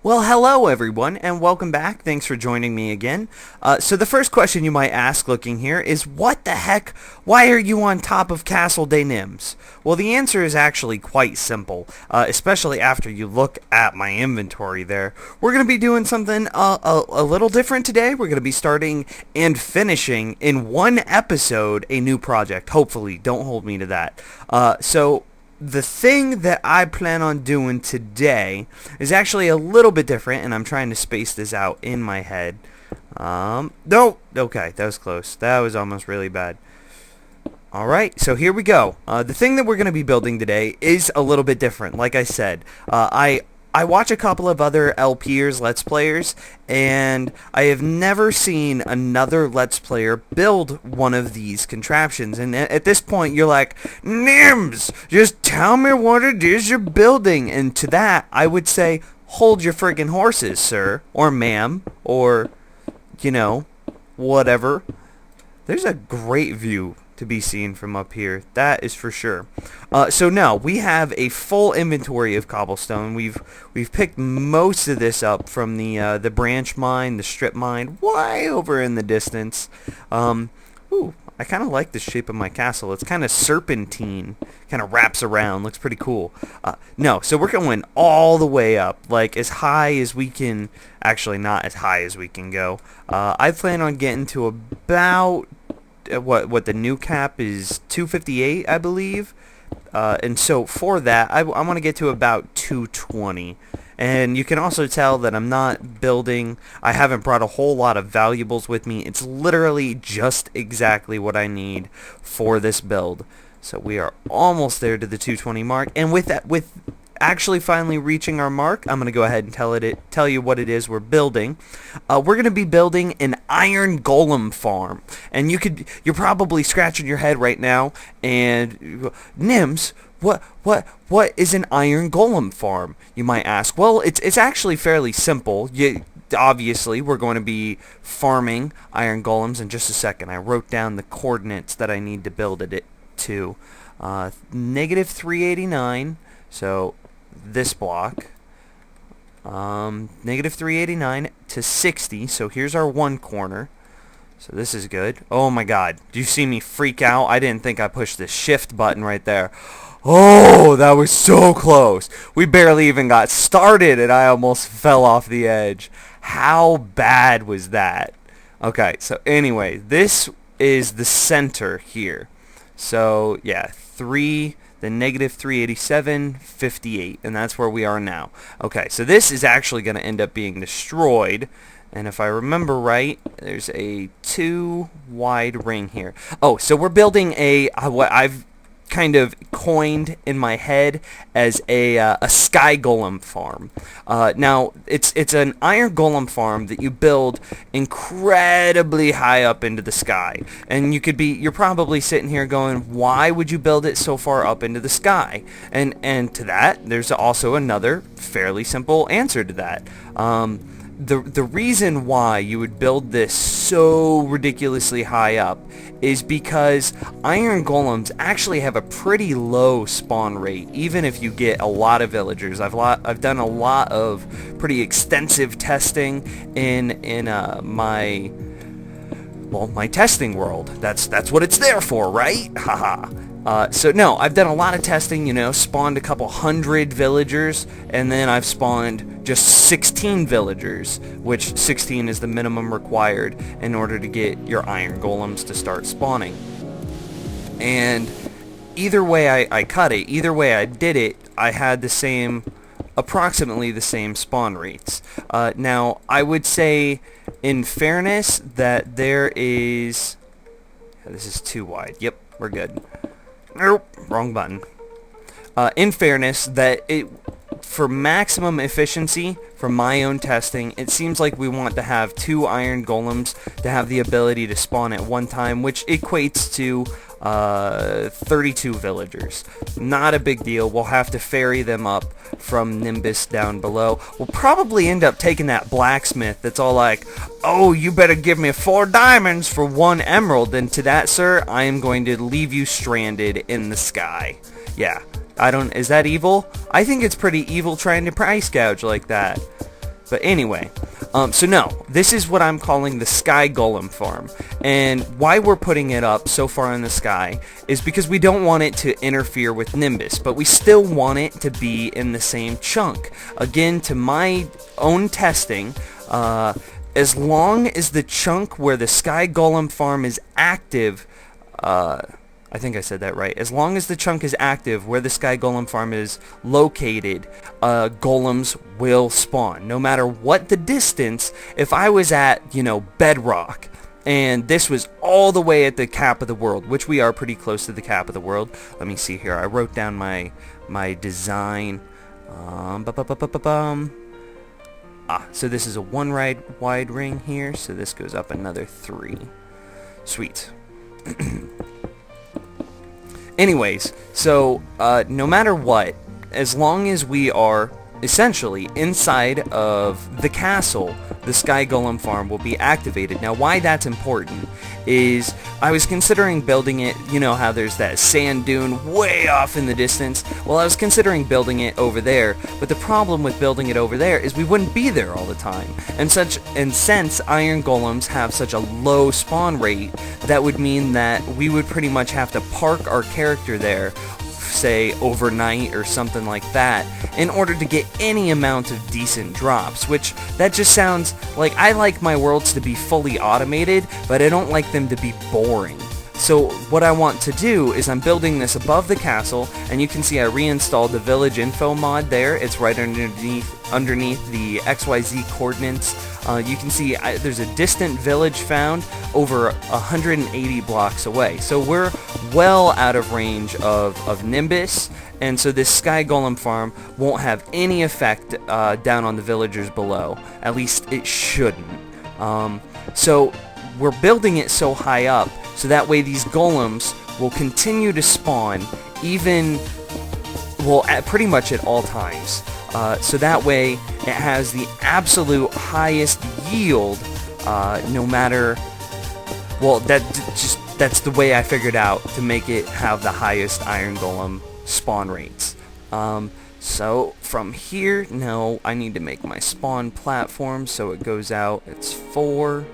Well, hello everyone, and welcome back. Thanks for joining me again. So the first question you might ask looking here is, what the heck? Why are you on top of Castle des Nims? Well, the answer is actually quite simple, especially after you look at my inventory there. We're going to be doing something a little different today. We're going to be starting and finishing in one episode a new project. Hopefully, don't hold me to that. So the thing that I plan on doing today is actually a little bit different, and I'm trying to space this out in my head. No, okay, that was close. That was almost really bad. Alright, so here we go. The thing that we're going to be building today is a little bit different. Like I said, I watch a couple of other LPers, Let's Players, and I have never seen another Let's Player build one of these contraptions. And at this point, you're like, Nims, just tell me what it is you're building. And to that, I would say, hold your friggin' horses, sir, or ma'am, or, you know, whatever. There's a great view to be seen from up here, that is for sure. So now we have a full inventory of cobblestone. We've picked most of this up from the branch mine, the strip mine, way over in the distance. Ooh, I kind of like the shape of my castle. It's kind of serpentine, kind of wraps around, looks pretty cool. No, so we're going all the way up, like as high as we can. Actually, not as high as we can go. I plan on getting to about what the new cap is 258, I believe, and so for that I want to get to about 220. And you can also tell that I'm not building, I haven't brought a whole lot of valuables with me. It's literally just exactly what I need for this build. So we are almost there to the 220 mark, and with actually finally reaching our mark, I'm going to go ahead and tell you what it is we're building. We're going to be building an iron golem farm. And you're probably scratching your head right now and, Nims, what is an iron golem farm, you might ask? Well, it's actually fairly simple. Obviously, we're going to be farming iron golems in just a second. I wrote down the coordinates that I need to build it to. Negative 389, so this block, negative 389 to 60, so here's our one corner, so this is good. Oh my god, do you see me freak out? I didn't think I pushed the shift button right there. Oh, that was so close. We barely even got started and I almost fell off the edge. How bad was that? Okay, so anyway, this is the center here. So yeah, the negative 387, 58, and that's where we are now. Okay, so this is actually going to end up being destroyed, and if I remember right, there's a 2 wide ring here. Oh, so we're building what I've kind of coined in my head as a sky golem farm. Now it's an iron golem farm that you build incredibly high up into the sky, and you're probably sitting here going, why would you build it so far up into the sky? And to that, there's also another fairly simple answer to that. The reason why you would build this so ridiculously high up is because iron golems actually have a pretty low spawn rate, even if you get a lot of villagers. I've done a lot of pretty extensive testing in my testing world. That's what it's there for, right? Haha. So no, I've done a lot of testing, spawned a couple hundred villagers, and then I've spawned just 16 villagers, which 16 is the minimum required in order to get your iron golems to start spawning. And either way I cut it, either way I did it, I had approximately the same spawn rates. Now, I would say, in fairness, that there is... This is too wide. Yep, we're good. Nope, wrong button. In fairness, that for maximum efficiency, from my own testing, it seems like we want to have 2 iron golems to have the ability to spawn at one time, which equates to 32 villagers. Not a big deal. We'll have to ferry them up from Nimbus down below. We'll probably end up taking that blacksmith that's all like, oh, you better give me 4 diamonds for 1 emerald. And to that, sir, I am going to leave you stranded in the sky. Yeah. Is that evil? I think it's pretty evil trying to price gouge like that. But anyway, so no, this is what I'm calling the Sky Golem farm. And why we're putting it up so far in the sky is because we don't want it to interfere with Nimbus, but we still want it to be in the same chunk. Again, to my own testing, as long as the chunk where the Sky Golem farm is active, I think I said that right. As long as the chunk is active where the Sky Golem farm is located, golems will spawn. No matter what the distance, if I was at, bedrock, and this was all the way at the cap of the world, which we are pretty close to the cap of the world. Let me see here. I wrote down my design. So this is a one wide ring here, so this goes up another 3. Sweet. Anyways, so no matter what, as long as we are essentially inside of the castle, the Sky Golem farm will be activated. Now, why that's important is I was considering building it, you know how there's that sand dune way off in the distance? Well, I was considering building it over there, but the problem with building it over there is we wouldn't be there all the time. And since iron golems have such a low spawn rate, that would mean that we would pretty much have to park our character there, say overnight or something like that, in order to get any amount of decent drops, which that just sounds like I like my worlds to be fully automated, but I don't like them to be boring. So what I want to do is I'm building this above the castle, and you can see I reinstalled the village info mod there. It's right underneath the XYZ coordinates. You can see there's a distant village found over 180 blocks away. So we're well out of range of Nimbus, and so this Sky Golem farm won't have any effect down on the villagers below. At least it shouldn't. So we're building it so high up, so that way these golems will continue to spawn pretty much at all times. So that way it has the absolute highest yield, no matter, well, that's the way I figured out to make it have the highest iron golem spawn rates. So from here, no, I need to make my spawn platform so it goes out. It's 4,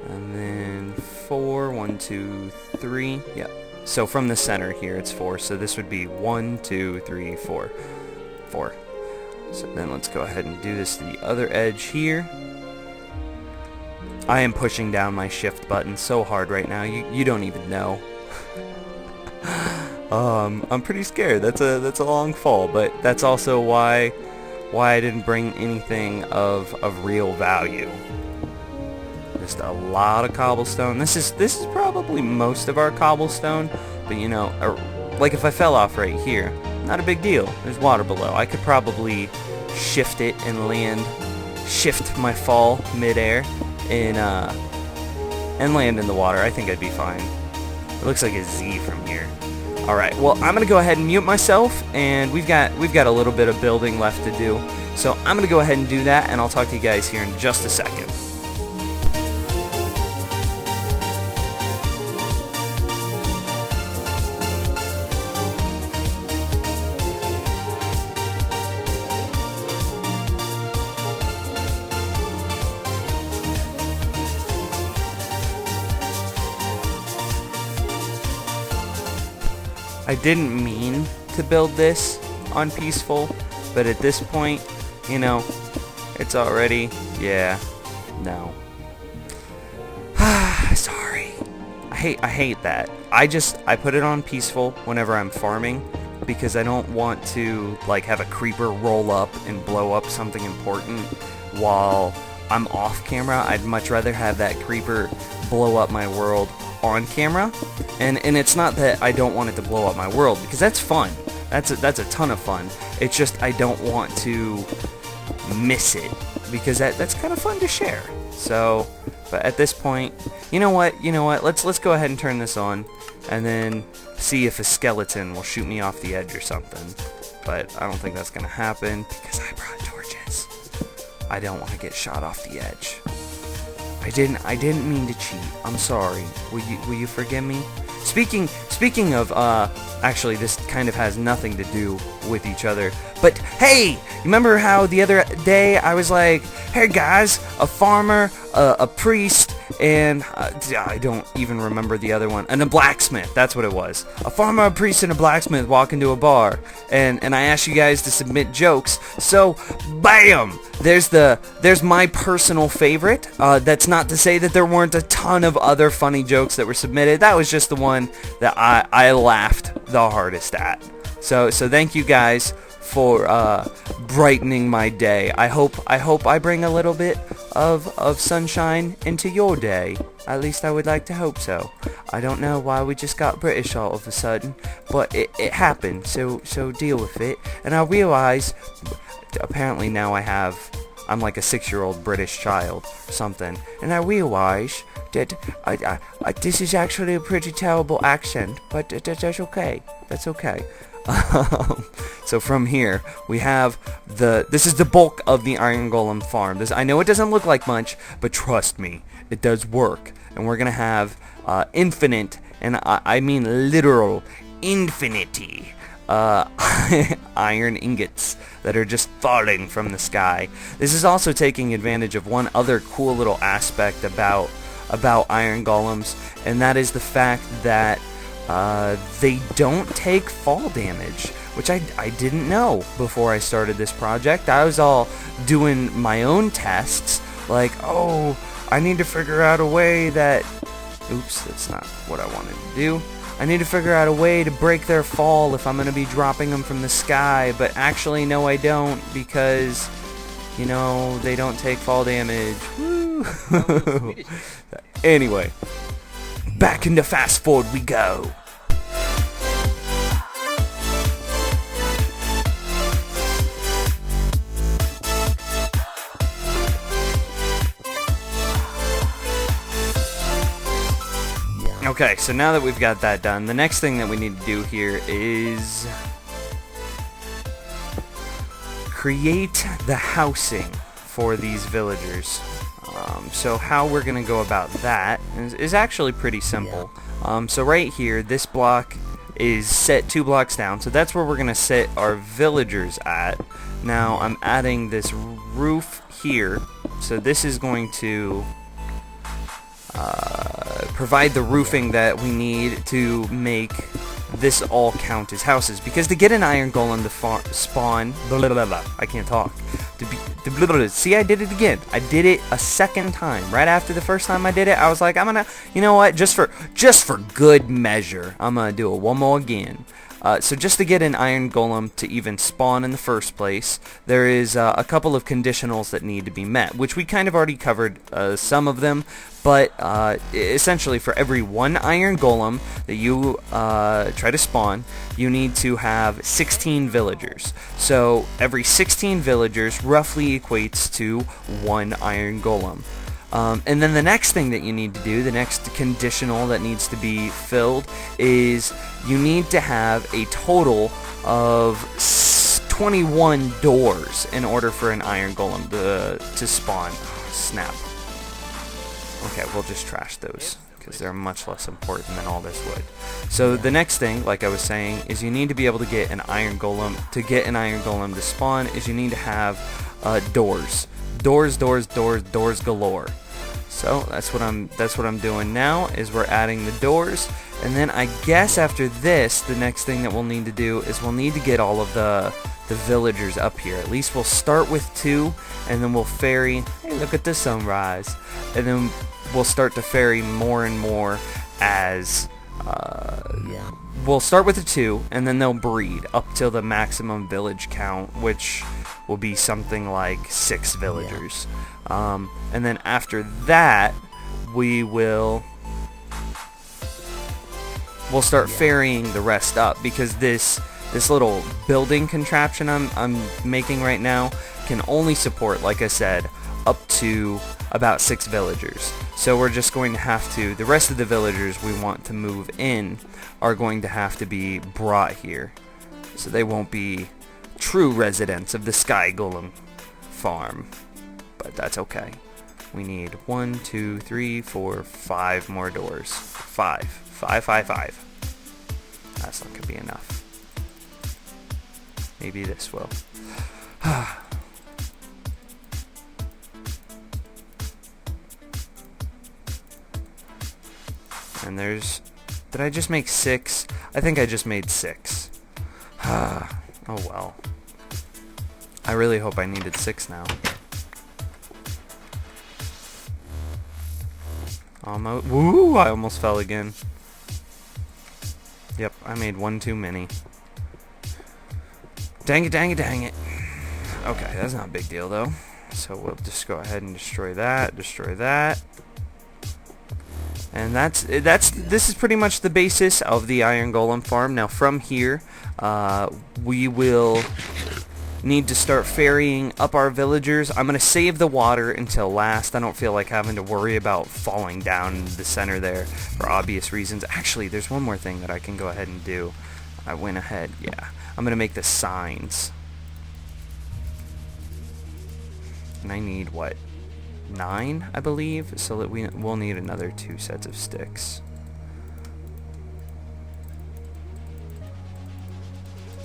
and then 4, 1, 2, 3, yep. So from the center here, it's 4, so this would be 1, 2, 3, 4. 4. So then let's go ahead and do this to the other edge here. I am pushing down my shift button so hard right now, you don't even know. I'm pretty scared. That's a long fall, but that's also why I didn't bring anything of real value. Just a lot of cobblestone. This is probably most of our cobblestone, but like if I fell off right here, not a big deal. There's water below. I could probably shift it and shift my fall midair and land in the water. I think I'd be fine. It looks like a Z from here. Alright, well, I'm gonna go ahead and mute myself, and we've got a little bit of building left to do. So I'm gonna go ahead and do that, and I'll talk to you guys here in just a second. I didn't mean to build this on peaceful, but at this point, it's already, yeah, no. Sorry. I hate that. I put it on peaceful whenever I'm farming, because I don't want to, have a creeper roll up and blow up something important while I'm off camera. I'd much rather have that creeper blow up my world on camera, and it's not that I don't want it to blow up my world, because that's fun. That's a ton of fun. It's just I don't want to miss it, because that's kind of fun to share. So, but at this point, you know what? Let's go ahead and turn this on, and then see if a skeleton will shoot me off the edge or something. But I don't think that's gonna happen because I brought torches. I don't want to get shot off the edge. I didn't mean to cheat. I'm sorry. Will you forgive me? Speaking speaking of, actually this kind of has nothing to do with each other, but hey, remember how the other day I was like, hey guys, a farmer, a priest, and I don't even remember the other one, and a blacksmith, that's what it was. A farmer, a priest, and a blacksmith walk into a bar, and I asked you guys to submit jokes, so bam! There's my personal favorite. That's not to say that there weren't a ton of other funny jokes that were submitted. That was just the one that I laughed the hardest at. So thank you guys for brightening my day. I hope I bring a little bit of sunshine into your day. At least I would like to hope so. I don't know why we just got British all of a sudden, but it happened, so deal with it. And I realize, apparently now I'm like a 6-year-old British child or something, and I realize that this is actually a pretty terrible accent, but that's okay. That's okay. So from here we have this is the bulk of the Iron Golem farm. I know it doesn't look like much, but trust me, it does work. And we're gonna have infinite, and I mean literal infinity, iron ingots that are just falling from the sky. This is also taking advantage of one other cool little aspect about Iron Golems, and that is the fact that they don't take fall damage, which I didn't know before I started this project. I was all doing my own tests, like, oh, I need to figure out a way that... Oops, that's not what I wanted to do. I need to figure out a way to break their fall if I'm going to be dropping them from the sky, but actually, no, I don't, because, you know, they don't take fall damage. Woo! Anyway, back into fast forward we go. Okay, so now that we've got that done, the next thing that we need to do here is create the housing for these villagers. So how we're going to go about that is actually pretty simple. So right here, this block is set 2 blocks down, so that's where we're going to set our villagers at. Now I'm adding this roof here, so this is going to provide the roofing that we need to make this all count as houses. Because to get an Iron Golem to spawn, I can't talk. See, I did it again. I did it a second time. Right after the first time I did it, I was like, I'm gonna, you know what? Just for good measure, I'm gonna do it one more again. So just to get an Iron Golem to even spawn in the first place, there is a couple of conditionals that need to be met, which we kind of already covered some of them, but essentially for every 1 Iron Golem that you try to spawn, you need to have 16 villagers. So every 16 villagers roughly equates to 1 Iron Golem. And then the next thing that you need to do, the next conditional that needs to be filled, is you need to have a total of 21 doors in order for an Iron Golem to spawn. Oh, snap. Okay, we'll just trash those, because they're much less important than all this wood. So the next thing, like I was saying, is you need to be able to get an Iron Golem. To get an Iron Golem to spawn is you need to have doors. Doors galore. So that's what I'm doing now, is we're adding the doors, and then I guess after this, the next thing that we'll need to do is we'll need to get all of the villagers up here. At least we'll start with 2, and then we'll ferry. Hey, look at the sunrise, and then we'll start to ferry more and more as. We'll start with the 2, and then they'll breed up till the maximum village count, which will be something like 6 villagers. And then after that, we'll start ferrying the rest up, because this little building contraption I'm making right now can only support, like I said, up to about 6 villagers. So we're just going to have to, the rest of the villagers we want to move in are going to have to be brought here. So they won't be true residents of the Sky Golem farm. But that's okay. We need 1, 2, 3, 4, 5 more doors. 5. That's not gonna be enough. Maybe this will. And there's... Did I just make 6? I think I just made 6. Oh well. I really hope I needed 6 now. Almost. Woo! I almost fell again. Yep, I made 1 too many. Dang it, dang it, dang it. Okay, that's not a big deal though. So we'll just go ahead and destroy that, destroy that. And this is pretty much the basis of the Iron Golem farm. Now from here, we will need to start ferrying up our villagers. I'm going to save the water until last. I don't feel like having to worry about falling down in the center there for obvious reasons. Actually, there's one more thing that I can go ahead and do. I went ahead, yeah. I'm going to make the signs. And I need, what, 9, I believe? So that we'll need another 2 sets of sticks.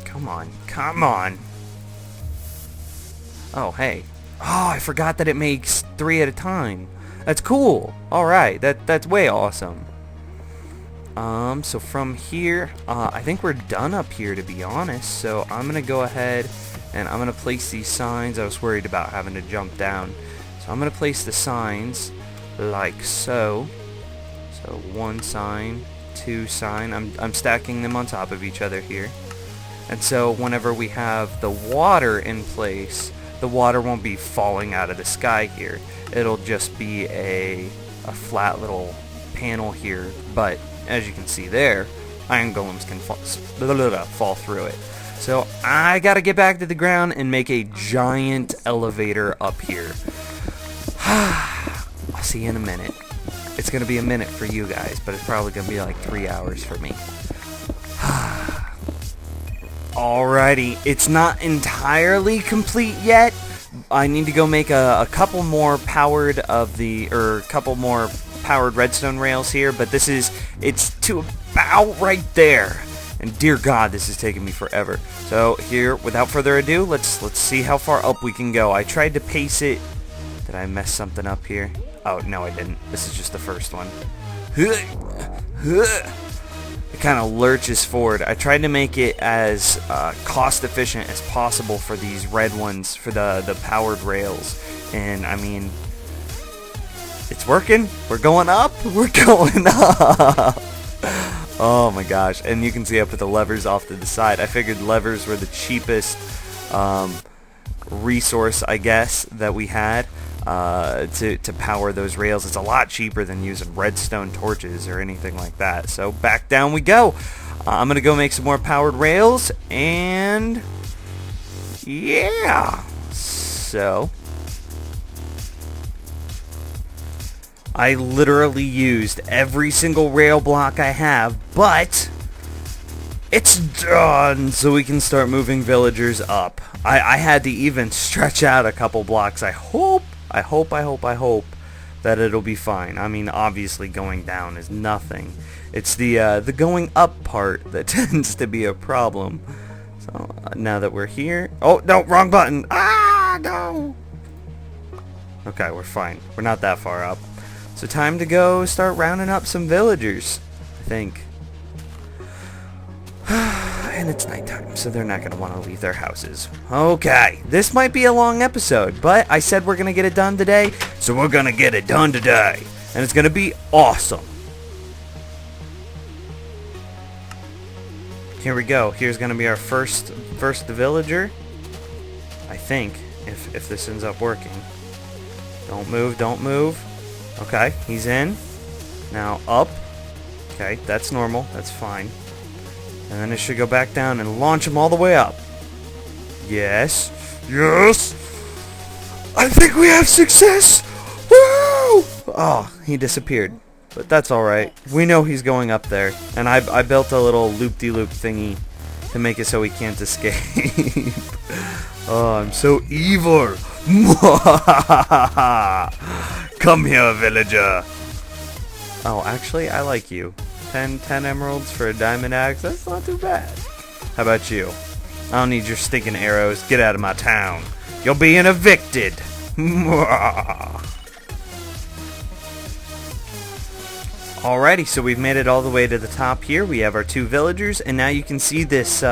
Come on, come on! Oh, hey. Oh, I forgot that it makes 3 at a time. That's cool. Alright, that's way awesome. So from here, I think we're done up here, to be honest. So I'm going to go ahead and I'm going to place these signs. I was worried about having to jump down. So I'm going to place the signs like so. So 1 sign, 2 sign. I'm stacking them on top of each other here. And so whenever we have the water in place, the water won't be falling out of the sky here. It'll just be a flat little panel here. But as you can see there, Iron Golems can fall through it. So I gotta get back to the ground and make a giant elevator up here. I'll see you in a minute. It's gonna be a minute for you guys, but it's probably gonna be like 3 hours for me. Alrighty, it's not entirely complete yet. I need to go make a couple more powered redstone rails here, but it's to about right there. And dear God, this is taking me forever. So here, without further ado, let's see how far up we can go. I tried to pace it. Did I mess something up here? Oh, no I didn't. This is just the first one. It kind of lurches forward. I tried to make it as cost efficient as possible for these red ones, for the powered rails. And I mean, it's working. We're going up. We're going up. Oh my gosh. And you can see I put the levers off to the side. I figured levers were the cheapest resource, I guess, that we had to power those rails. It's a lot cheaper than using redstone torches or anything like that. So back down we go. I'm gonna go make some more powered rails, and yeah. So I literally used every single rail block I have, but it's done, so we can start moving villagers up. I had to even stretch out a couple blocks. I hope that it'll be fine. I mean, obviously going down is nothing. It's the going up part that tends to be a problem. So now that we're here, oh no, wrong button. Ah, no. Okay, we're fine. We're not that far up. So time to go start rounding up some villagers, I think. And it's nighttime, so they're not going to want to leave their houses. Okay, this might be a long episode, but I said we're going to get it done today, so we're going to get it done today. And it's going to be awesome. Here we go. Here's going to be our first villager. I think, if this ends up working. Don't move, don't move. Okay, he's in. Now up. Okay, that's normal. That's fine. And then it should go back down and launch him all the way up. Yes. Yes. I think we have success. Woo! Oh, he disappeared. But that's alright. We know he's going up there. And I built a little loop-de-loop thingy to make it so he can't escape. Oh, I'm so evil. Come here, villager. Oh, actually, I like you. 10 emeralds for a diamond axe. That's not too bad. How about you? I don't need your stinking arrows. Get out of my town. You're being evicted. Alrighty, so we've made it all the way to the top here. We have our 2 villagers, and now you can see this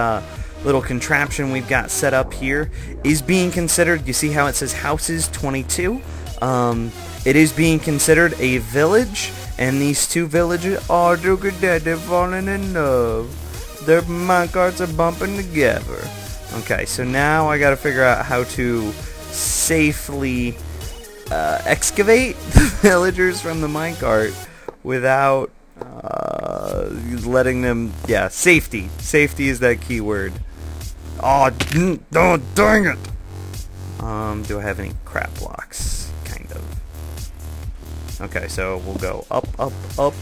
little contraption we've got set up here is being considered. You see how it says houses 22? It is being considered a village, and these 2 villages are they're falling in love. Their minecarts are bumping together. Okay, so now I gotta figure out how to safely excavate the villagers from the minecart without letting them, yeah, safety. Safety is that key word. Oh, dang it! Do I have any crap blocks? Kind of. Okay, so we'll go up, up, up,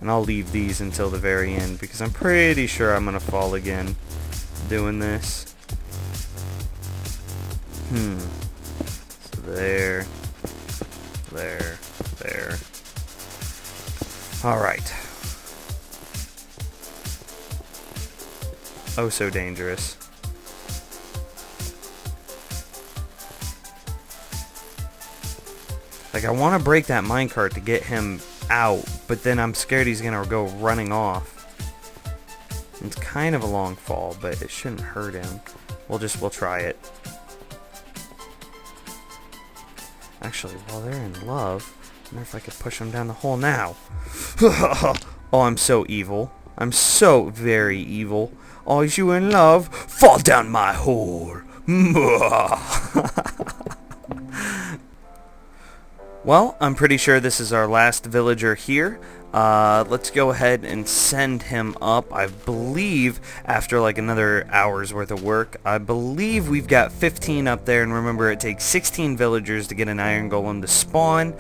and I'll leave these until the very end because I'm pretty sure I'm gonna fall again doing this. So there. Alright. Oh, so dangerous. Like, I want to break that minecart to get him out, but then I'm scared he's going to go running off. It's kind of a long fall, but it shouldn't hurt him. We'll try it. Actually, while they're in love, I wonder if I could push them down the hole now. Oh, I'm so evil. I'm so very evil. Are you in love? Fall down my hole. Well, I'm pretty sure this is our last villager here. Let's go ahead and send him up. I believe after like another hour's worth of work, I believe we've got 15 up there, and remember it takes 16 villagers to get an iron golem to spawn,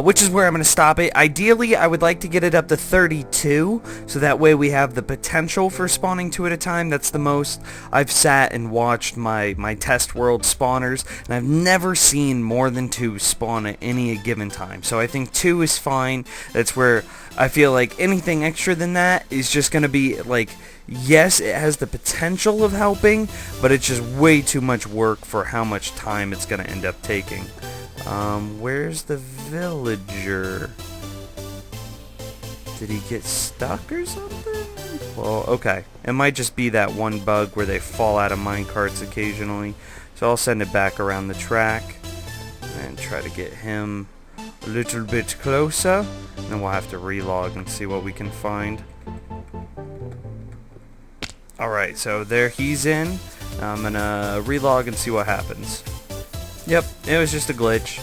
which is where I'm going to stop it. Ideally, I would like to get it up to 32, so that way we have the potential for spawning 2 at a time. That's the most I've sat and watched my test world spawners, and I've never seen more than 2 spawn at any given time. So I think 2 is fine. That's where I feel like anything extra than that is just going to be like, yes, it has the potential of helping, but it's just way too much work for how much time it's going to end up taking. Where's the villager? Did he get stuck or something? Well, okay. It might just be that one bug where they fall out of minecarts occasionally. So I'll send it back around the track and try to get him a little bit closer, and then we'll have to relog and see what we can find. Alright, so there he's in. I'm gonna relog and see what happens. Yep, it was just a glitch.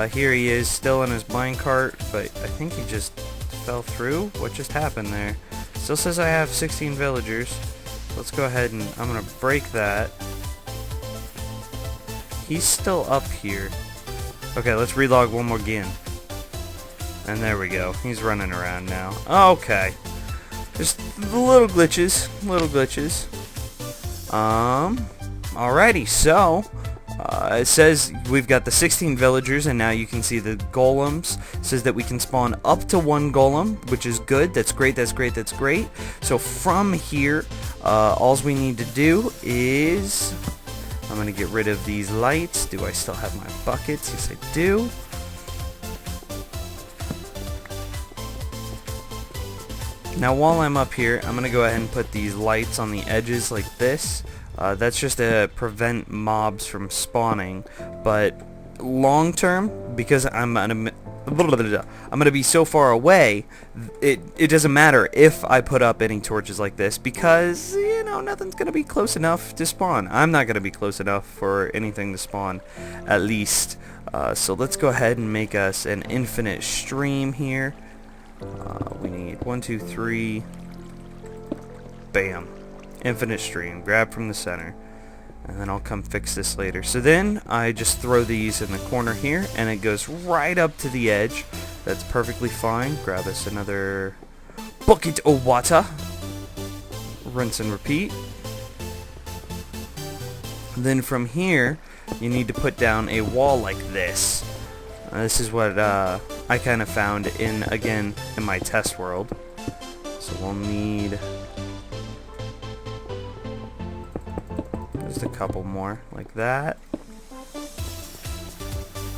Here he is, still in his minecart, but I think he just fell through. What just happened there? Still says I have 16 villagers. Let's go ahead and I'm gonna break that. He's still up here. Okay, let's relog one more again. And there we go. He's running around now. Okay. Just little glitches. Alrighty, so it says we've got the 16 villagers, and now you can see the golems. It says that we can spawn up to 1 golem, which is good. That's great. So from here, all we need to do is I'm going to get rid of these lights. Do I still have my buckets? Yes, I do. Now while I'm up here, I'm going to go ahead and put these lights on the edges like this. That's just to prevent mobs from spawning. But long term, because I'm going to be so far away, it doesn't matter if I put up any torches like this, because, you know, nothing's going to be close enough to spawn. I'm not going to be close enough for anything to spawn, at least. So let's go ahead and make us an infinite stream here. We need 1, 2, 3. Bam. Infinite stream. Grab from the center. And then I'll come fix this later. So then I just throw these in the corner here, and it goes right up to the edge. That's perfectly fine. Grab us another bucket of water. Rinse and repeat. Then from here, you need to put down a wall like this. This is what I kind of found in my test world. So we'll need just a couple more like that.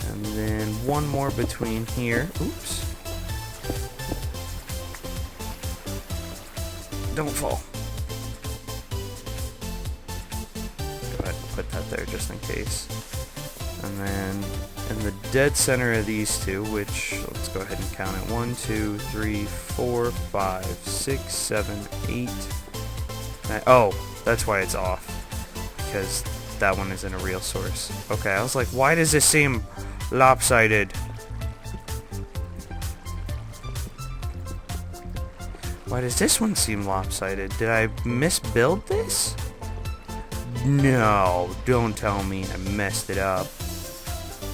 And then one more between here. Oops. Don't fall. Go ahead and put that there just in case. And then in the dead center of these two, which, let's go ahead and count it. 1, 2, 3, 4, 5, 6, 7, 8, 9. Oh, that's why it's off. Because that one isn't a real source. Okay, I was like, why does this seem lopsided? Why does this one seem lopsided? Did I misbuild this? No, don't tell me I messed it up.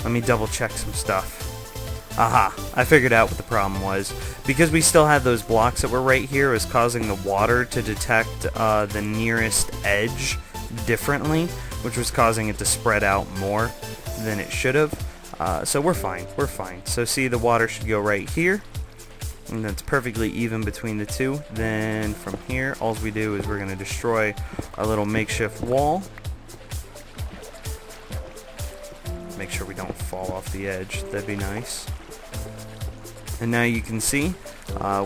Let me double check some stuff. Aha, I figured out what the problem was. Because we still had those blocks that were right here, it was causing the water to detect the nearest edge differently, which was causing it to spread out more than it should have. So we're fine, we're fine. So see, the water should go right here, and that's perfectly even between the two. Then from here, all we do is we're going to destroy our little makeshift wall. Make sure we don't fall off the edge, that'd be nice. And now you can see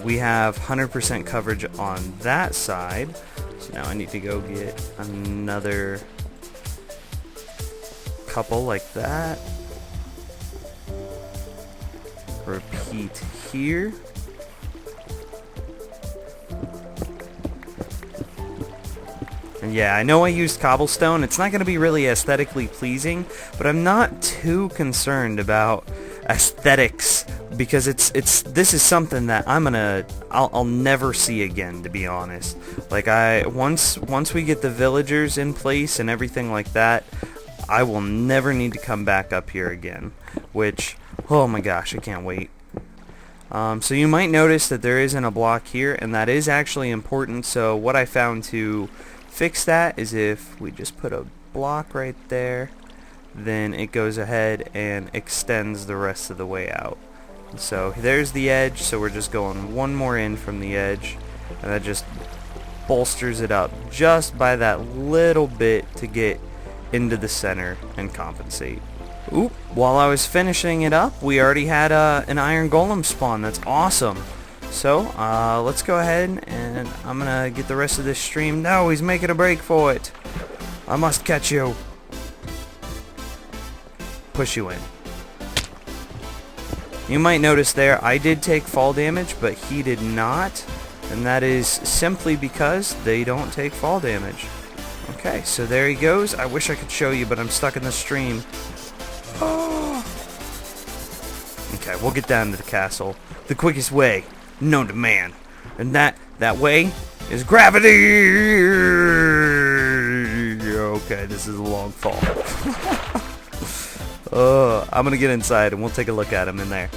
we have 100% coverage on that side. So now I need to go get another couple like that. Repeat here. And yeah, I know I used cobblestone. It's not going to be really aesthetically pleasing, but I'm not too concerned about aesthetics because this is something that I'll never see again, to be honest. Like once we get the villagers in place and everything like that, I will never need to come back up here again, which, oh my gosh, I can't wait. So you might notice that there isn't a block here, and that is actually important. So what I found to fix that is if we just put a block right there, then it goes ahead and extends the rest of the way out. So there's the edge, so we're just going one more in from the edge, and that just bolsters it up just by that little bit to get into the center and compensate. Oop, while I was finishing it up, we already had an iron golem spawn. That's awesome. So, let's go ahead and I'm gonna get the rest of this stream. No, he's making a break for it. I must catch you. Push you in. You might notice there, I did take fall damage, but he did not. And that is simply because they don't take fall damage. Okay, so there he goes. I wish I could show you, but I'm stuck in the stream. Oh. Okay, we'll get down to the castle the quickest way known to man, and that way is gravity. Okay, this is a long fall. I'm gonna get inside and we'll take a look at him in there.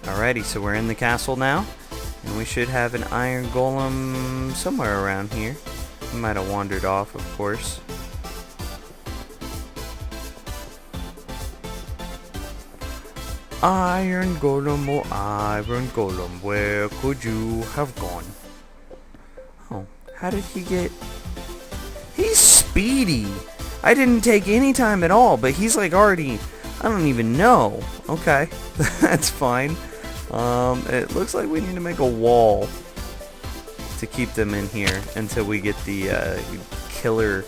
Alrighty, so we're in the castle now, and we should have an iron golem somewhere around here. He might have wandered off, of course. Iron golem, oh iron golem, where could you have gone? Oh, how did he get... He's speedy! I didn't take any time at all, but he's like already... I don't even know. Okay, that's fine. It looks like we need to make a wall to keep them in here until we get the killer...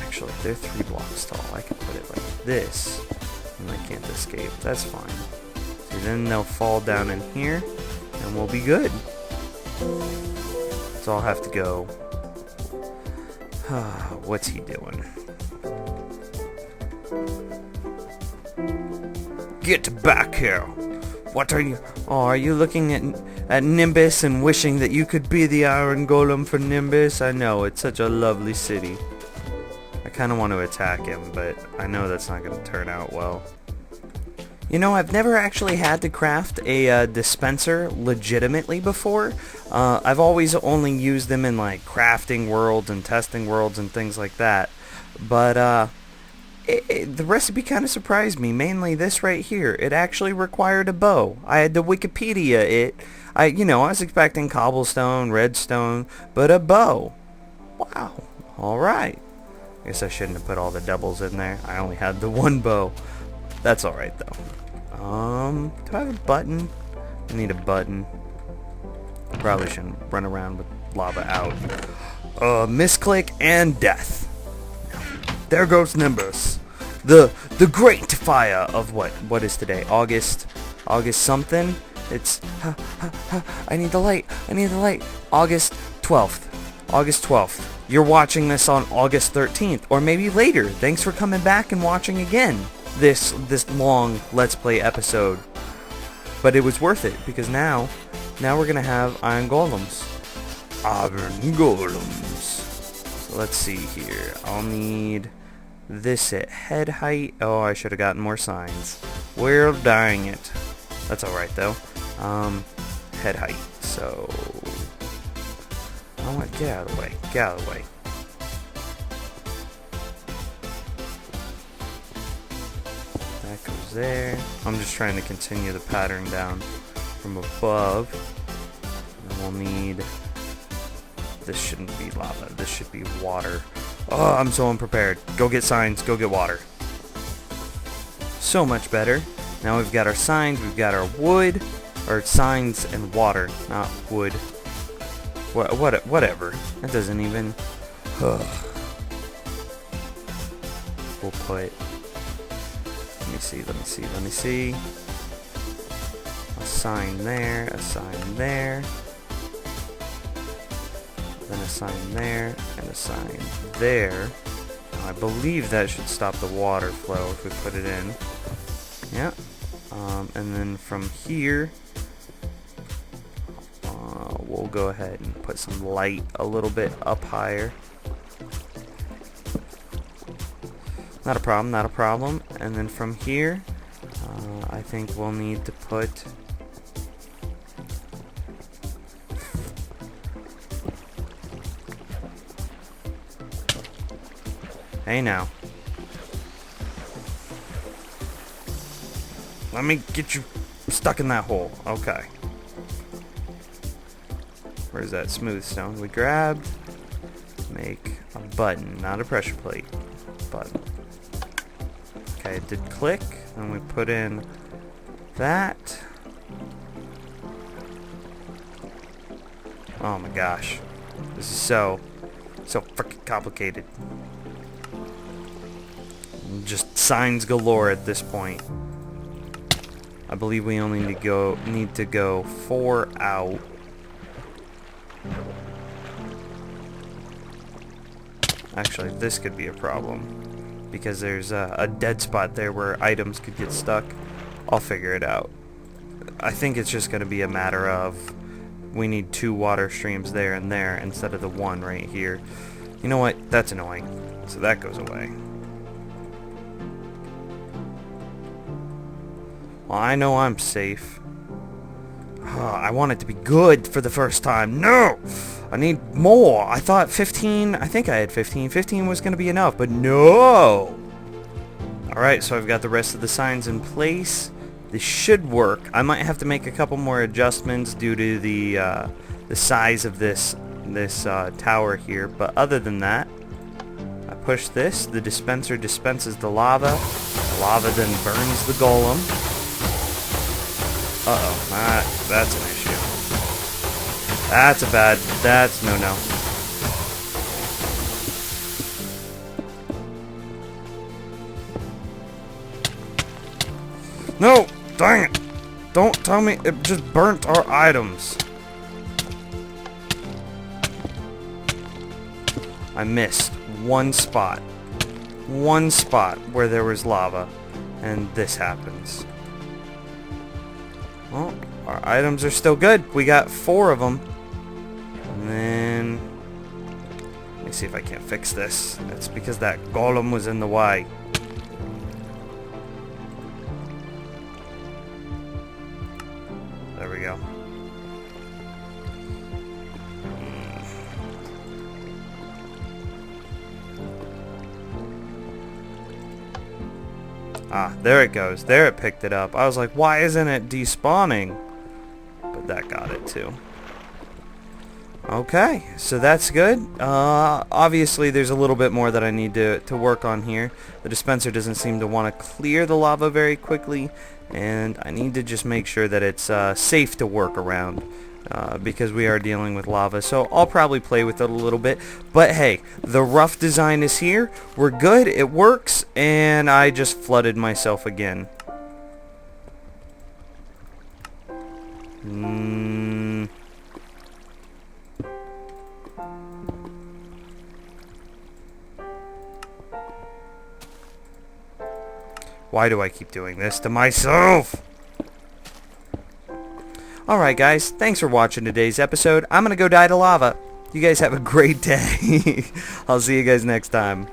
Actually, they're 3 blocks tall. I can put it like this. And they can't escape. That's fine. So then they'll fall down in here, and we'll be good. So I'll have to go. What's he doing? Get back here! What are you? Oh, are you looking at Nimbus and wishing that you could be the Iron Golem for Nimbus? I know, it's such a lovely city. I kind of want to attack him, but I know that's not going to turn out well. You know, I've never actually had to craft a dispenser legitimately before. I've always only used them in like crafting worlds and testing worlds and things like that. But The recipe kind of surprised me, mainly this right here. It actually required a bow. I had to Wikipedia it. I was expecting cobblestone, redstone, but a bow. Wow. All right. Guess I shouldn't have put all the doubles in there. I only had the one bow. That's all right though. Do I have a button? I need a button. Probably shouldn't run around with lava out. Misclick and death. There goes Nimbus. The great fire of what is today? August something? It's I need the light. August 12th. You're watching this on August 13th or maybe later. Thanks for coming back and watching again this long Let's Play episode. But it was worth it because now we're going to have iron golems. So let's see here. I'll need this at head height. Oh, I should have gotten more signs. Well, dang it. That's alright though. Head height. So I want get out of the way. That goes there. I'm just trying to continue the pattern down from above. And we'll need. This shouldn't be lava. This should be water. Oh, I'm so unprepared. Go get signs. Go get water. So much better. Now we've got our signs. We've got our wood. Or signs and water, not wood. Whatever. That doesn't even. We'll put. Let me see. A sign there. A sign there. Then a sign there, and a sign there. Now, I believe that should stop the water flow if we put it in. Yeah. And then from here, we'll go ahead and put some light a little bit up higher. Not a problem. And then from here, I think we'll need to put. Hey now. Let me get you stuck in that hole. Okay. Where's that smooth stone we grabbed? Make a button, not a pressure plate. Button. Okay, it did click. And we put in that. Oh my gosh. This is so freaking complicated. Just signs galore at this point. I believe we only need to go 4 out. Actually, this could be a problem because there's a dead spot there where items could get stuck. I'll figure it out. I think it's just going to be a matter of we need 2 water streams there and there instead of the 1 right here. You know what? That's annoying. So that goes away. Well, I know I'm safe. Oh, I want it to be good for the first time. No! I need more. I thought 15. I think I had 15. 15 was going to be enough, but no! Alright, so I've got the rest of the signs in place. This should work. I might have to make a couple more adjustments due to the size of this tower here, but other than that, I push this. The dispenser dispenses the lava. The lava then burns the golem. Uh-oh, that's an issue. That's no. No! Dang it! Don't tell me it just burnt our items. I missed one spot. One spot where there was lava. And this happens. Well, our items are still good. We got 4 of them. And then... let me see if I can't fix this. It's because that golem was in the way. There we go. Ah, there it goes. There it picked it up. I was like, why isn't it despawning? But that got it too. Okay, so that's good. Obviously there's a little bit more that I need to work on here. The dispenser doesn't seem to want to clear the lava very quickly, and I need to just make sure that it's safe to work around. Because we are dealing with lava, so I'll probably play with it a little bit. But hey, the rough design is here. We're good. It works, and I just flooded myself again. Why do I keep doing this to myself? Alright guys, thanks for watching today's episode. I'm gonna go die to lava. You guys have a great day. I'll see you guys next time.